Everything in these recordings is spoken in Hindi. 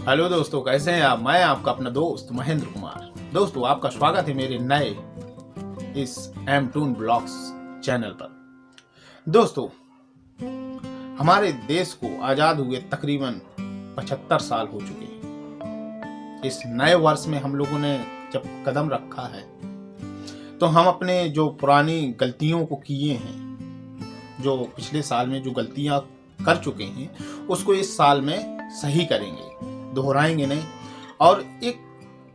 हेलो दोस्तों, कैसे हैं आप। मैं आपका अपना दोस्त महेंद्र कुमार। दोस्तों, आपका स्वागत है मेरे नए इस एम टून ब्लॉग्स चैनल पर। दोस्तों, हमारे देश को आज़ाद हुए तकरीबन 75 साल हो चुके हैं। इस नए वर्ष में हम लोगों ने जब कदम रखा है तो हम अपने जो पुरानी गलतियों को किए हैं, जो पिछले साल में जो गलतियां कर चुके हैं, उसको इस साल में सही करेंगे, दोहराएंगे नहीं और एक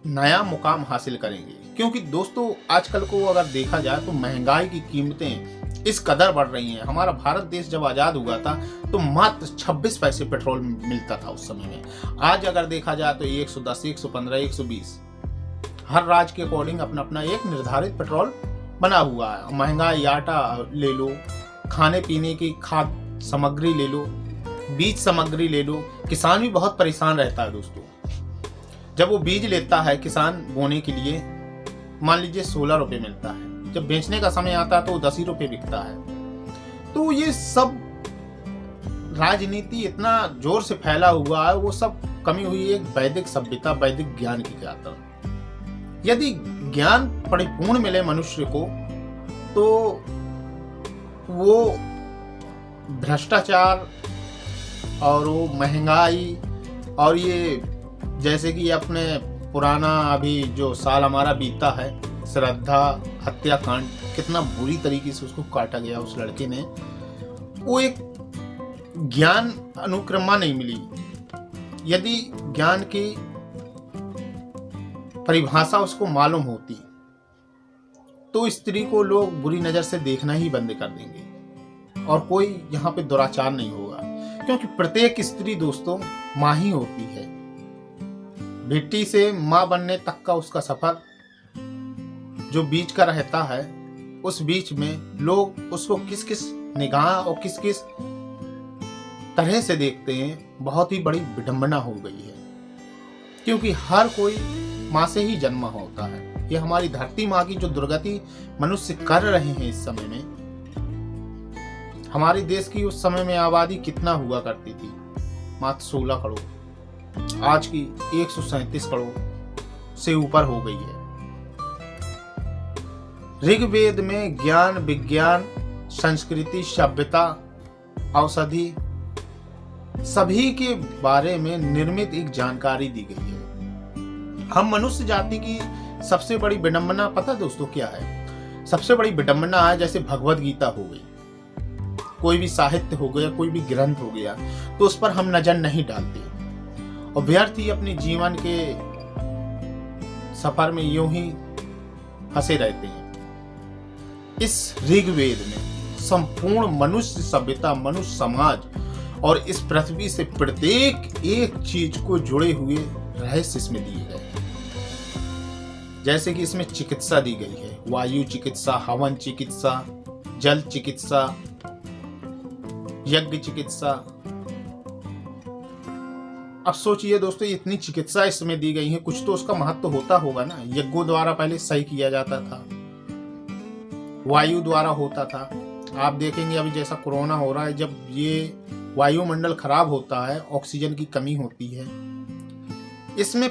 नया मुकाम हासिल करेंगे। क्योंकि दोस्तों, आजकल को अगर देखा जाए तो महंगाई की कीमतें इस कदर बढ़ रही हैं। हमारा भारत देश जब आज़ाद हुआ था तो मात्र 26 पैसे पेट्रोल मिलता था उस समय में। आज अगर देखा जाए तो 110, 115, 120, हर राज्य के अकॉर्डिंग अपना अपना एक निर्धारित पेट्रोल बना हुआ है। महंगाई, आटा ले लो, खाने पीने की खाद्य सामग्री ले लो, बीज सामग्री ले लो। किसान भी बहुत परेशान रहता है दोस्तों। जब वो बीज लेता है किसान बोने के लिए, मान लीजिए 16 रुपए मिलता है, जब बेचने का समय आता है तो 10 ही रुपए बिकता है। तो ये सब राजनीति इतना जोर से फैला हुआ है, वो सब कमी हुई है वैदिक सभ्यता, वैदिक ज्ञान की खातिर। यदि ज्ञान परिपूर्ण मिले मनुष्य को तो वो भ्रष्टाचार और वो महंगाई और ये जैसे कि अपने पुराना अभी जो साल हमारा बीता है, श्रद्धा हत्याकांड, कितना बुरी तरीके से उसको काटा गया उस लड़के ने। वो एक ज्ञान अनुक्रमा नहीं मिली। यदि ज्ञान की परिभाषा उसको मालूम होती तो स्त्री को लोग बुरी नजर से देखना ही बंद कर देंगे और कोई यहाँ पे दुराचार नहीं होगा। क्योंकि प्रत्येक स्त्री दोस्तों माँ ही होती है। बेटी से माँ बनने तक का उसका सफर जो बीच का रहता है, उस बीच में लोग उसको किस किस निगाह और किस किस तरह से देखते हैं, बहुत ही बड़ी विडंबना हो गई है। क्योंकि हर कोई माँ से ही जन्मा होता है। ये हमारी धरती माँ की जो दुर्गति मनुष्य कर रहे हैं इस समय में। हमारे देश की उस समय में आबादी कितना हुआ करती थी, मात्र 16 करोड़। आज की 137 करोड़ से ऊपर हो गई है। ऋग्वेद में ज्ञान, विज्ञान, संस्कृति, सभ्यता, औषधि सभी के बारे में निर्मित एक जानकारी दी गई है। हम मनुष्य जाति की सबसे बड़ी विडंबना पता दोस्तों क्या है? सबसे बड़ी विडंबना है जैसे भगवद गीता हो गई, कोई भी साहित्य हो गया, कोई भी ग्रंथ हो गया, तो उस पर हम नजर नहीं डालते और व्यर्थ ही अपने जीवन के सफर में यूं ही फंसे रहते हैं। इस ऋग्वेद में संपूर्ण मनुष्य सभ्यता, मनुष्य समाज और इस पृथ्वी से प्रत्येक एक चीज को जुड़े हुए रहस्य इसमें दिए गए। जैसे कि इसमें चिकित्सा दी गई है, वायु चिकित्सा, हवन चिकित्सा, जल चिकित्सा, यज्ञ चिकित्सा। अब सोचिए दोस्तों, इतनी चिकित्सा इसमें दी गई है, कुछ तो उसका महत्व होता होगा ना। यज्ञों द्वारा पहले सही किया जाता था, वायु द्वारा होता था। आप देखेंगे अभी जैसा कोरोना हो रहा है, जब ये वायुमंडल खराब होता है, ऑक्सीजन की कमी होती है। इसमें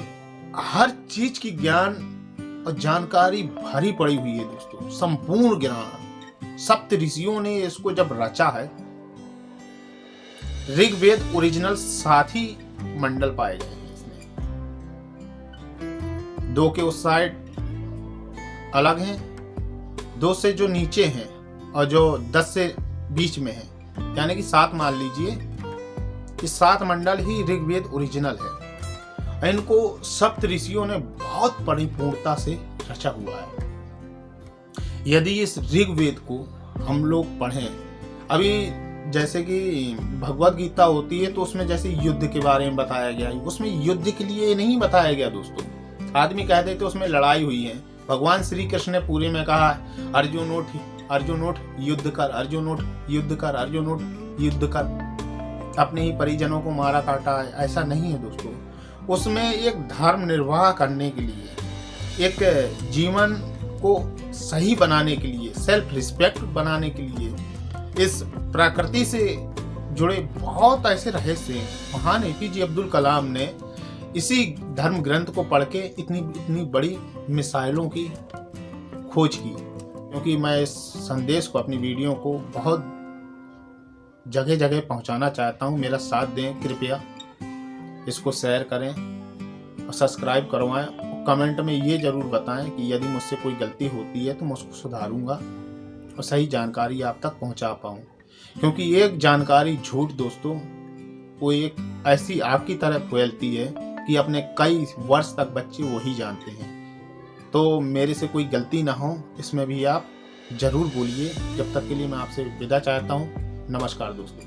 हर चीज की ज्ञान और जानकारी भरी पड़ी हुई है दोस्तों, संपूर्ण ज्ञान। सप्त ऋषियों ने इसको जब रचा है। ऋग्वेद ओरिजिनल 7 ही मंडल पाए गए हैं इसमें। 2 के उस साइड अलग हैं, 2 से जो नीचे हैं और जो 10 से बीच में है, यानी कि 7 मान लीजिए कि 7 मंडल ही ऋग्वेद ओरिजिनल है। इनको सप्त ऋषियों ने बहुत परिपूर्णता से रचा हुआ है। यदि इस ऋग्वेद को हम लोग पढ़ें, अभी जैसे कि भगवद गीता होती है तो उसमें जैसे युद्ध के बारे में बताया गया है, उसमें युद्ध के लिए नहीं बताया गया दोस्तों। आदमी कह देते उसमें लड़ाई हुई है। भगवान श्री कृष्ण ने पूरे में कहा है, अर्जुन उठ, अर्जुन उठ, युद्ध कर, अर्जुन उठ, युद्ध कर, अर्जुन उठ, युद्ध कर। अपने ही परिजनों को मारा काटा है, ऐसा नहीं है दोस्तों। उसमें एक धर्म निर्वाह करने के लिए, एक जीवन को सही बनाने के लिए, सेल्फ रिस्पेक्ट बनाने के लिए, इस प्रकृति से जुड़े बहुत ऐसे रहस्य हैं। महान एपीजे अब्दुल कलाम ने इसी धर्म ग्रंथ को पढ़ के इतनी बड़ी मिसाइलों की खोज की, क्योंकि मैं इस संदेश को, अपनी वीडियो को बहुत जगह जगह पहुंचाना चाहता हूं। मेरा साथ दें, कृपया इसको शेयर करें और सब्सक्राइब करवाएं और कमेंट में ये ज़रूर बताएं कि यदि मुझसे कोई गलती होती है तो मैं उसको सुधारूंगा और सही जानकारी आप तक पहुंचा पाऊं। क्योंकि एक जानकारी झूठ दोस्तों, वो एक ऐसी आग की तरह फैलती है कि अपने कई वर्ष तक बच्चे वही जानते हैं। तो मेरे से कोई गलती ना हो, इसमें भी आप ज़रूर बोलिए। जब तक के लिए मैं आपसे विदा चाहता हूँ। नमस्कार दोस्तों।